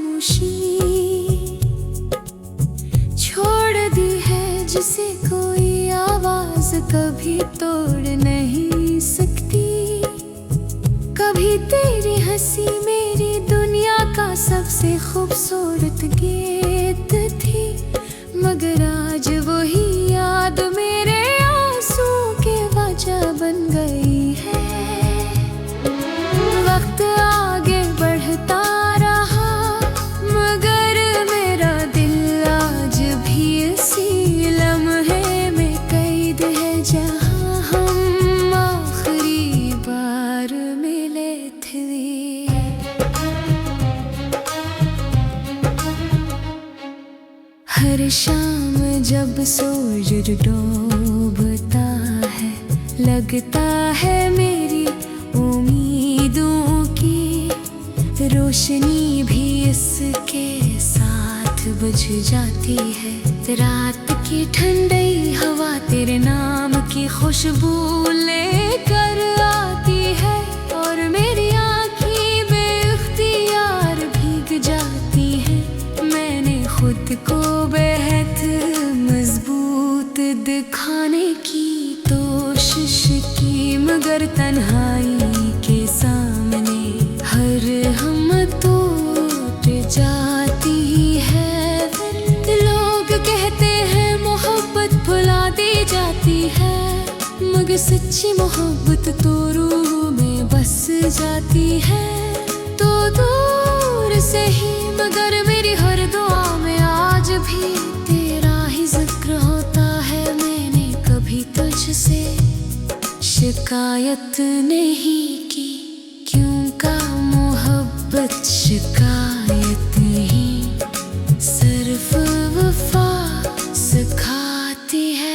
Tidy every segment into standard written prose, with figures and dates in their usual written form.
खामोशी छोड़ दी है जिसे कोई आवाज कभी तोड़ नहीं सकती। कभी तेरी हंसी मेरी दुनिया का सबसे खूबसूरत गीत थी, मगर आज वही याद मेरे आंसू की वजह बन गई है। वक्त आगे बढ़ता रहा मगर मेरा दिल आज भी इसी लम्हे में कैद है जहाँ हम आखिरी बार मिले थे। हर शाम जब सूरज डूबता है लगता है मेरी उम्मीदों की रोशनी भी इसके साथ बुझ जाती है। रात की ठंडी हवा तेरे नाम की खुशबू लेकर आती है और मेरी आँखें बेइख्तियार भीग जाती हैं। मैंने खुद को बेहद मजबूत दिखाने की कोशिश की, मगर तन्हाई के सामने हर हिम्मत टूट जाती है। लोग कहते हैं मोहब्बत भुला दी जाती है, मगर सच्ची मोहब्बत तो रूह में बस जाती है। तो दूर से ही मगर मेरी हर दुआ में आज भी तेरा ही जिक्र होता है। मैंने कभी तुझसे शिकायत नहीं की, क्यों का मोहब्बत शिकायत नहीं सिर्फ वफा सिखाती है।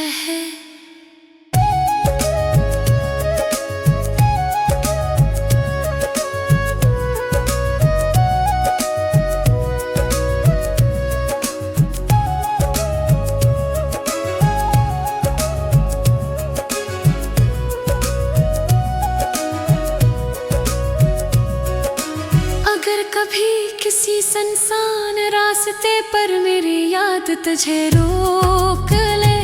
कभी किसी सुनसान रास्ते पर मेरी याद तुझे रोक ले,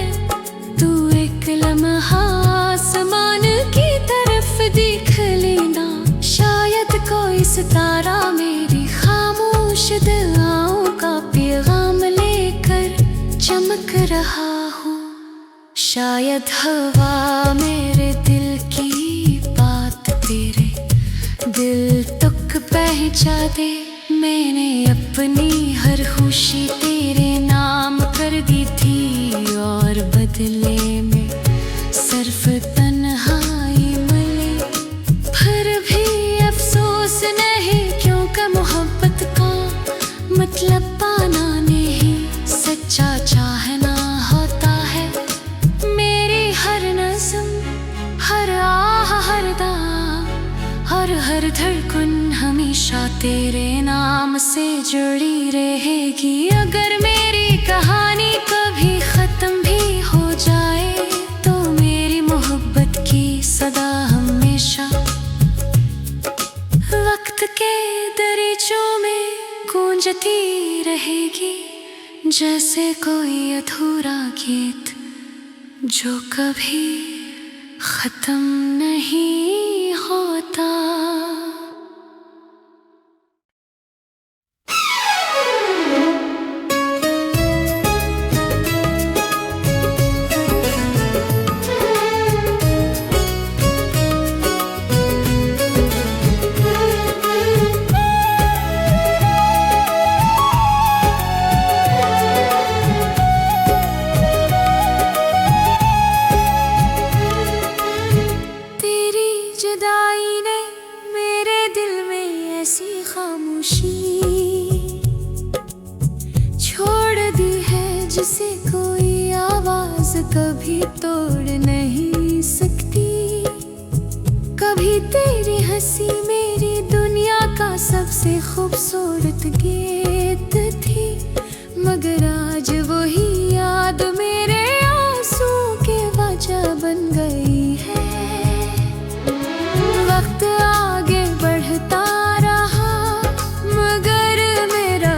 तू एक लम्हा आसमान की तरफ देख लेना। शायद कोई सितारा मेरी खामोश दुआओं का पैगाम लेकर चमक रहा हो। शायद हवा मेरे दिल की बात तेरे दिल तक पहुंचा दे। मैंने अपनी हर खुशी तेरे नाम कर दी थी और बदले में सिर्फ तन्हाई मिली। फिर भी अफसोस नहीं क्योंकि मोहब्बत का मतलब पाना नहीं सच्चा चाहना होता है। मेरी हर नज़्म हर आह हर दाम हर धड़कन हमेशा तेरे नाम से जुड़ी रहेगी। अगर मेरी कहानी कभी खत्म भी हो जाए तो मेरी मोहब्बत की सदा हमेशा वक्त के दरीचों में गूंजती रहेगी, जैसे कोई अधूरा गीत जो कभी खत्म नहीं होता। छोड़ दी है जिसे कोई आवाज कभी तोड़ नहीं सकती। कभी तेरी हंसी मेरी दुनिया का सबसे खूबसूरत गीत थी, मगर आज वही याद मेरे आंसू की वजह बन गई है। वक्त आगे बढ़ता रहा मगर मेरा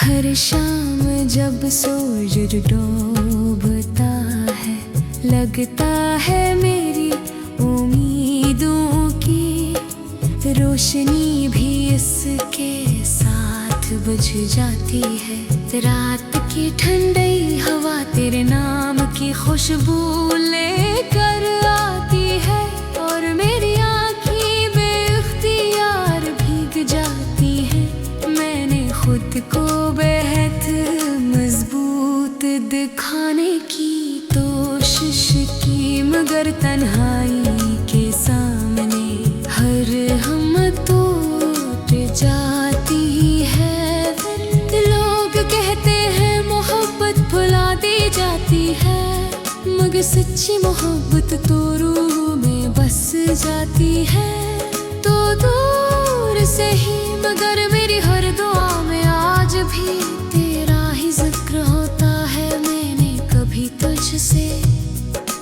हर शाम जब सूरज डूबता है, लगता है मेरी उम्मीदों की रोशनी भी इसके साथ बुझ जाती है। रात की ठंडी हवा तेरे नाम की खुशबू लेकर आती है, और मेरी आँखें बेइख्तियार भीग जाती हैं। मैंने खुद को बेहद मजबूत दिखाने की कोशिश की, मगर तन्हाई के सामने हर हिम्मत टूट जाती है। लोग कहते हैं मोहब्बत भुला दी जाती है, मगर सच्ची मोहब्बत तो रूह में बस जाती है। तो दूर से ही मगर मेरी हर दुआ में आज भी तेरा ही जिक्र होता है। मैंने कभी तुझसे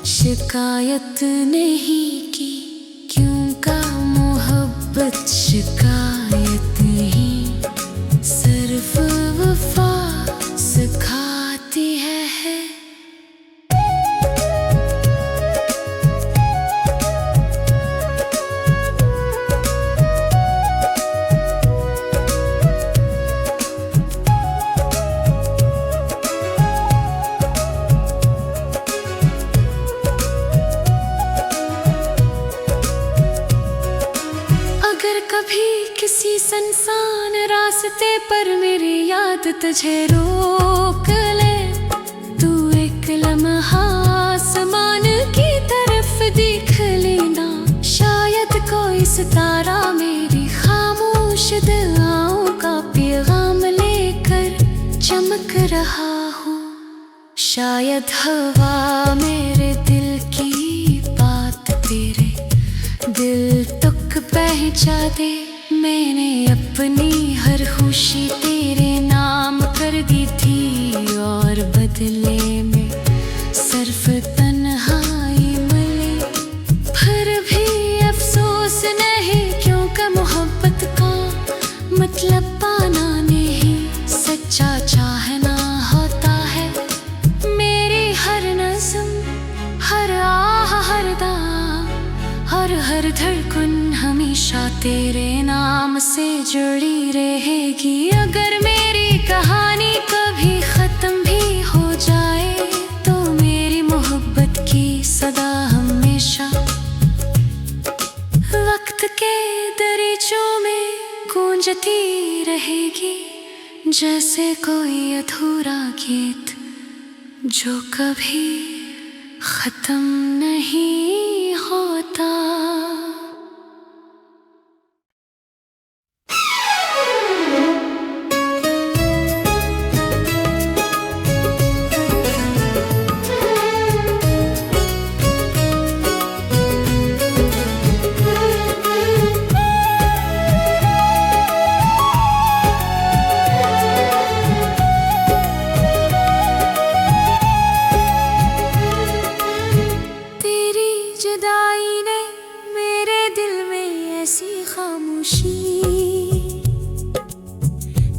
शिकायत नहीं की, क्यों का मोहब्बत शिकायत नहीं, सिर्फ वफा सिखाती है। कभी किसी सुनसान रास्ते पर मेरी याद तुझे रोक ले, तू एक लम्हा आसमान की तरफ देख लेना। शायद कोई सितारा मेरी खामोश दुआओं का पैगाम लेकर चमक रहा हो। शायद हवा मेरे दिल की बात तेरे दिल तक पहुंचा दे। मैंने अपनी हर खुशी तेरे नाम कर दी थी, और बदले में सिर्फ तन्हाई मिली। फिर भी अफसोस नहीं, क्योंकि मोहब्बत का मतलब पाना नहीं, सच्चा चाहना होता है। मेरी हर नज़्म, हर आह, हर दाम और हर धड़कन हमेशा तेरे नाम से जुड़ी रहेगी। अगर मेरी कहानी कभी खत्म भी हो जाए, तो मेरी मोहब्बत की सदा हमेशा वक्त के दरीचों में गूंजती रहेगी, जैसे कोई अधूरा गीत जो कभी खत्म नहीं होता।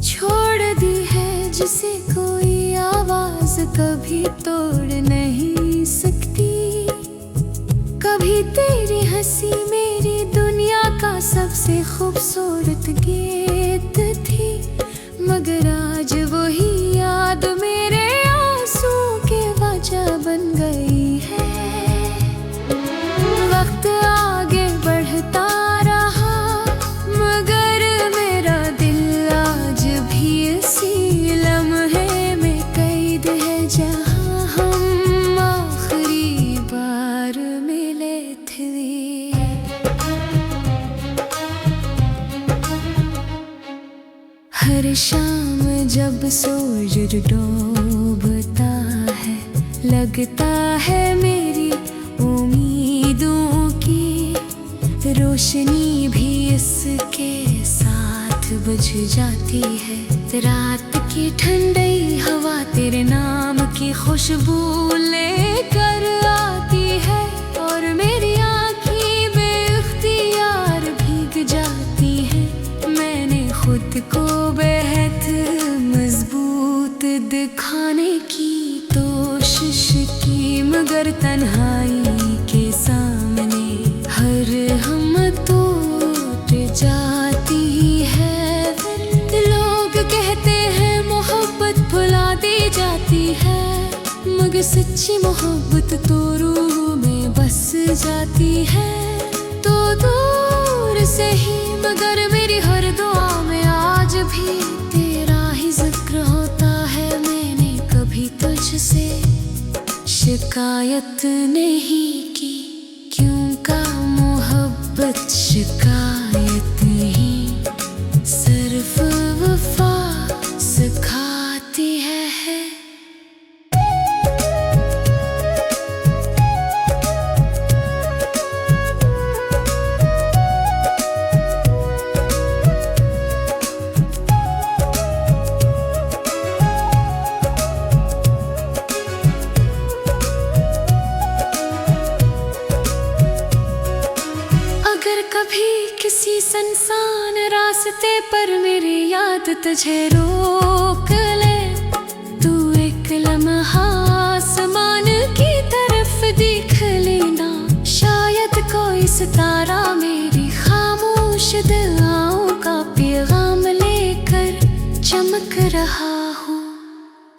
छोड़ दी है जिसे कोई आवाज कभी तोड़ नहीं सकती। कभी तेरी हंसी मेरी दुनिया का सबसे खूबसूरत गीत थी, मगर आज वही याद मेरे आंसू की वजह बन गई है। वक्त आगे बढ़ता रहा, मगर मेरा दिल आज भी इसी लम्हे में कैद है, जहाँ हम आखिरी बार मिले थे। हर शाम जब सूरज डूबता है, लगता है मेरी उम्मीदों की रोशनी भी इसके साथ बुझ जाती है। रात की ठंडी हवा तेरे नाम की खुशबू लेकर आती है, और मेरी आँखें बेइख्तियार भीग जाती हैं। मैंने खुद को बेहद मजबूत तन्हाई के सामने हर हम टूट जाती है। लोग कहते हैं मोहब्बत भुला दी जाती है, मगर सच्ची मोहब्बत तो रूह में बस जाती है। तो दूर से ही मगर मेरी हर दुआ में आज भी तेरा ही जिक्र होता है। मैंने कभी तुझसे शिकायत नहीं की, क्यों का मोहब्बत शिकायत नहीं, सिर्फ वफा सिखाती है। कभी किसी सुनसान रास्ते पर मेरी याद तुझे रोक ले, तू एक लम्हा आसमान की तरफ देख लेना। शायद कोई सितारा मेरी खामोश दुआओं का पैगाम लेकर चमक रहा हो।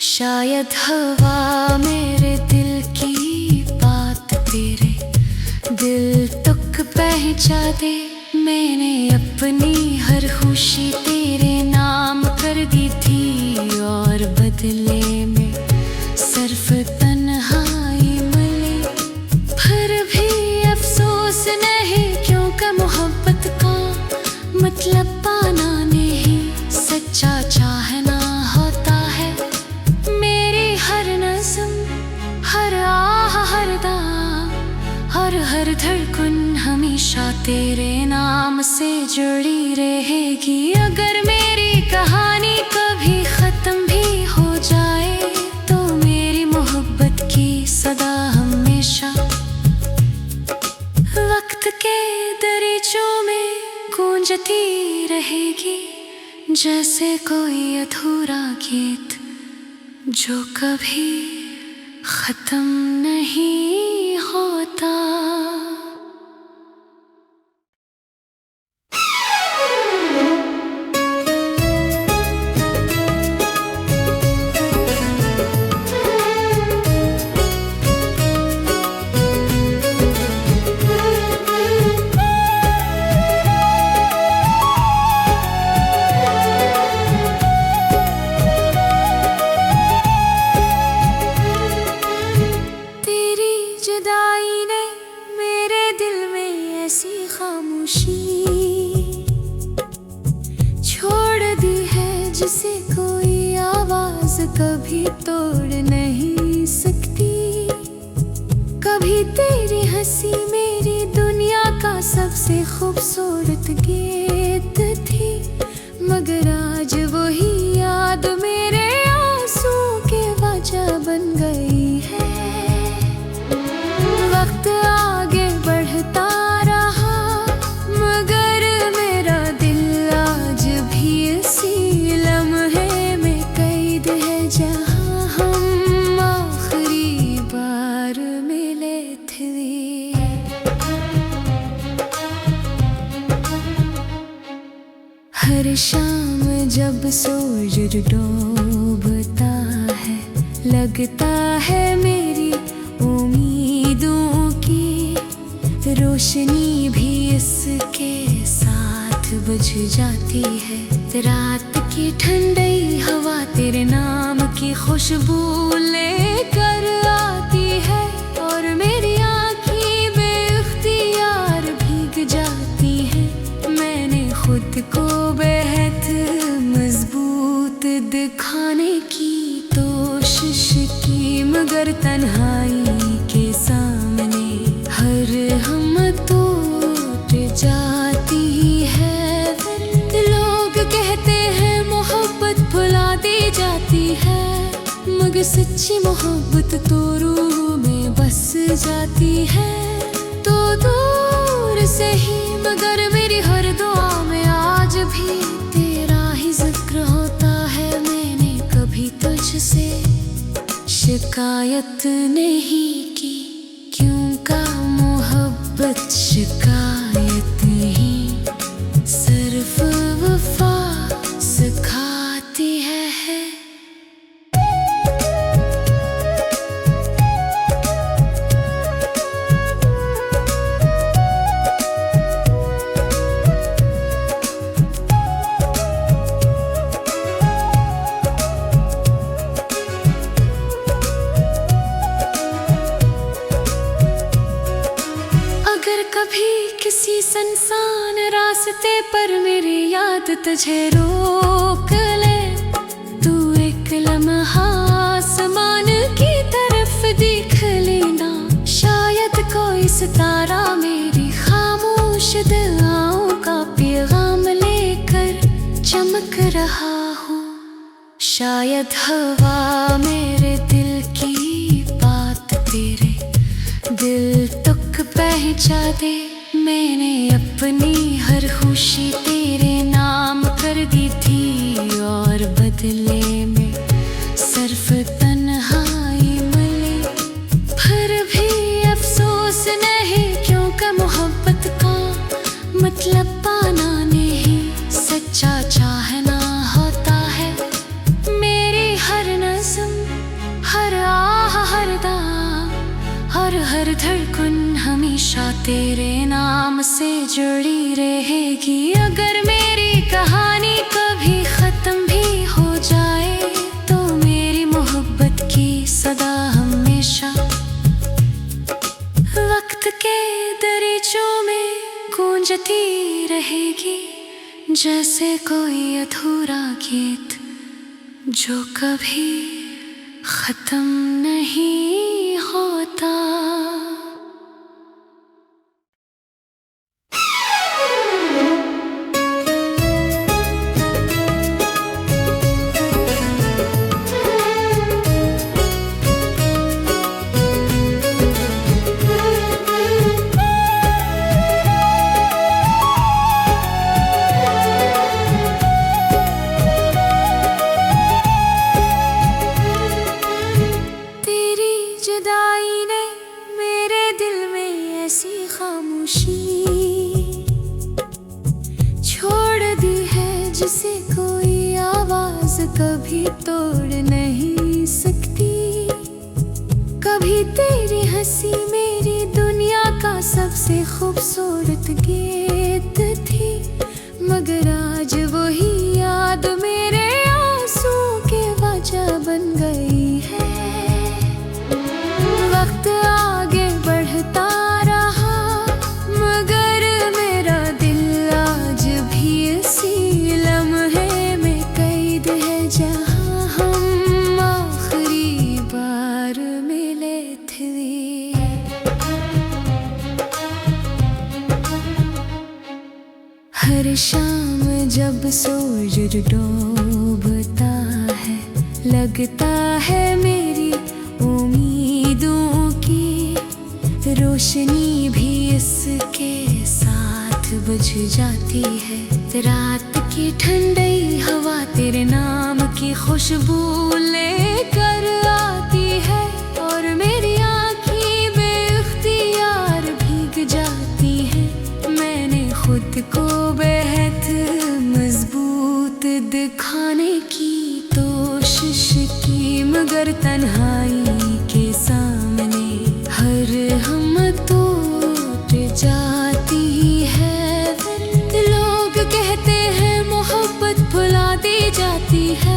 शायद हवा मेरे दिल की बात तेरे दिल तक पहुंचा दे। मैंने अपनी हर खुशी तेरे नाम कर दी थी, और बदले में सिर्फ तन्हाई मिली। फिर भी अफसोस नहीं, क्योंकि मोहब्बत का मतलब पाना नहीं, सच्चा चाहना होता है। मेरी हर नज़्म, हर आह, हर दाम और हर धड़कन हमेशा तेरे नाम से जुड़ी रहेगी। अगर मेरी कहानी कभी खत्म भी हो जाए, तो मेरी मोहब्बत की सदा हमेशा वक्त के दरीचों में गूंजती रहेगी, जैसे कोई अधूरा गीत जो कभी खत्म नहीं होता। छोड़ दी है जिसे कोई आवाज कभी तोड़ नहीं सकती। कभी तेरी हंसी मेरी दुनिया का सबसे खूबसूरत गीत थी, मगर आज वही याद मेरे आंसू की वजह बन गई है। वक्त आगे बढ़ता रहा, मगर मेरा दिल आज भी इसी लम्हे में कैद है, जहाँ हम आखिरी बार मिले थे। हर शाम जब सूरज डूबता है, लगता है मेरी उम्मीदों की रोशनी भी इसके साथ बुझ जाती है। रात की ठंडी हवा तेरे नाम की खुशबू लेकर आती है, और मेरी आँखें बेख्तियार भीग जाती हैं। मैंने खुद को बेहद मजबूत दिखाने की कोशिश की, मगर तन्हाई के सामने हर हम टूट जाती है। लोग कहते हैं मोहब्बत भुला दी जाती है, मगर सच्ची मोहब्बत तो रूह में बस जाती है। तो दूर से ही मगर मेरी हर दुआ में आज भी तेरा ही जिक्र होता है। मैंने कभी तुझसे शिकायत नहीं की। मोहब्बत शिकायत ही सिर्फ वफा सिखाती है। अगर कभी किसी सुनसान रास्ते पर मेरी याद तुझे रोक ले, तू एक लम्हा आसमान की तरफ देख लेना। शायद कोई सितारा मेरी खामोश दुआओं का पैगाम लेकर चमक रहा हो। शायद हवा मेरे दिल की बात तेरे दिल तक पहुंचा दे। मैंने अपनी हर खुशी तेरे नाम कर दी थी और बदले में सिर्फ तन्हाई मिली। फिर भी अफसोस नहीं, क्योंकि मोहब्बत का मतलब पाना नहीं, सच्चा चाहना होता है। मेरी हर नज़्म, हर आह, हर दाम और हर धड़कन हमेशा तेरे नाम से जुड़ी रहेगी। अगर मेरी कहानी कभी खत्म भी हो जाए तो मेरी मोहब्बत की सदा हमेशा वक्त के दरीचों में गूंजती रहेगी, जैसे कोई अधूरा गीत जो कभी खत्म नहीं होता। छोड़ दी है जिसे कोई आवाज कभी तोड़ नहीं सकती। कभी तेरी हंसी मेरी दुनिया का सबसे खूबसूरत गीत थी, मगर आज वही याद मेरे आंसू की वजह बन गई है। वक्त आगे बढ़ता रहा मगर मेरा दिल आज भी इसी लम्हे में कैद है, जहाँ हम आखिरी बार मिले थे। हर शाम जब सूरज डूबता है, लगता है मेरी उम्मीदों की रोशनी भी इसके साथ बुझ जाती है। रात की ठंडी हवा तेरे नाम की खुशबू लेकर आती है और मेरी आँखें बेख्तियार भीग जाती है। मैंने खुद को बेहद मजबूत दिखाने की कोशिश की, मगर तन्हाई के सामने हर हिम्मत टूट जाती है। लोग कहते हैं मोहब्बत भुला दी जाती है,